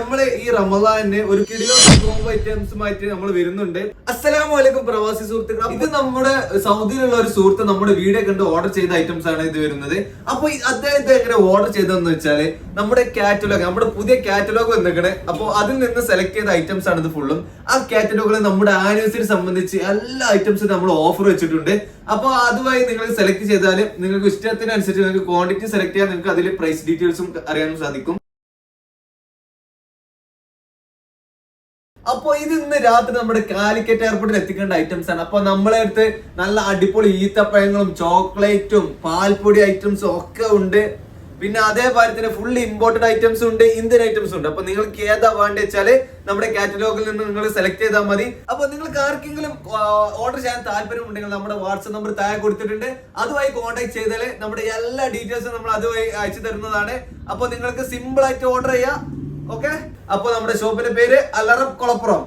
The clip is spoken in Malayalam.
നമ്മള് ഈ റമദാനിന് ഒരു കിടിലോ കോംബോ ഐറ്റംസുമായിട്ട് നമ്മൾ വരുന്നുണ്ട്. അസ്സലാമു അലൈക്കും പ്രവാസി സുഹൃത്തുക്കൾ. ഇത് നമ്മുടെ സൗദിയിലുള്ള ഒരു സുഹൃത്ത് നമ്മുടെ വീഡിയോ കണ്ട് ഓർഡർ ചെയ്ത ഐറ്റംസ് ആണ് ഇത് വരുന്നത്. അപ്പൊ അദ്ദേഹത്തെ എങ്ങനെ ഓർഡർ ചെയ്തതെന്ന് വെച്ചാല് നമ്മുടെ കാറ്റലോഗ്, നമ്മുടെ പുതിയ കാറ്റലോഗ് വന്നിക്കണേ. അപ്പൊ അതിൽ നിന്ന് സെലക്ട് ചെയ്ത ഐറ്റംസ് ആണ് ഇത് ഫുള്ളും. ആ കാറ്റലോഗിൽ നമ്മുടെ ആനിവേഴ്സറി സംബന്ധിച്ച് എല്ലാ ഐറ്റംസും നമ്മൾ ഓഫർ വെച്ചിട്ടുണ്ട്. അപ്പൊ അതുമായി നിങ്ങൾ സെലക്ട് ചെയ്താൽ നിങ്ങൾക്ക് ഇഷ്ടത്തിനനുസരിച്ച് നിങ്ങൾക്ക് ക്വാണ്ടിറ്റി സെലക്ട് ചെയ്യാൻ, നിങ്ങൾക്ക് അതിൽ പ്രൈസ് ഡീറ്റെയിൽസും അറിയാനും സാധിക്കും. അപ്പൊ ഇത് ഇന്ന് രാത്രി നമ്മുടെ കാലിക്കറ്റ് എയർപോർട്ടിൽ എത്തിക്കേണ്ട ഐറ്റംസ് ആണ്. അപ്പൊ നമ്മളെ അടുത്ത് നല്ല അടിപൊളി ഈത്തപ്പഴങ്ങളും ചോക്ലേറ്റും പാൽപ്പൊടി ഐറ്റംസും ഒക്കെ ഉണ്ട്. പിന്നെ അതേപോലെ തന്നെ ഫുള്ളി ഇമ്പോർട്ടഡ് ഐറ്റംസ് ഉണ്ട്, ഇന്ത്യൻ ഐറ്റംസ് ഉണ്ട്. അപ്പൊ നിങ്ങൾക്ക് ഏതാ വേണ്ട വെച്ചാല് നമ്മുടെ കാറ്റലോഗിൽ നിന്ന് നിങ്ങൾ സെലക്ട് ചെയ്താൽ മതി. അപ്പൊ നിങ്ങൾക്ക് ആർക്കെങ്കിലും ഓർഡർ ചെയ്യാൻ താല്പര്യം ഉണ്ടെങ്കിൽ നമ്മുടെ വാട്സ്ആപ്പ് നമ്പർ താഴെ കൊടുത്തിട്ടുണ്ട്. അതുമായി കോൺടാക്ട് ചെയ്താല് നമ്മുടെ എല്ലാ ഡീറ്റെയിൽസും നമ്മൾ അതുമായി അയച്ചു തരുന്നതാണ്. അപ്പൊ നിങ്ങൾക്ക് സിമ്പിൾ ആയിട്ട് ഓർഡർ ചെയ്യാം. ഓക്കെ, അപ്പൊ നമ്മുടെ ഷോപ്പിന്റെ പേര് അൽ അറബ് കൊളപ്പുറം.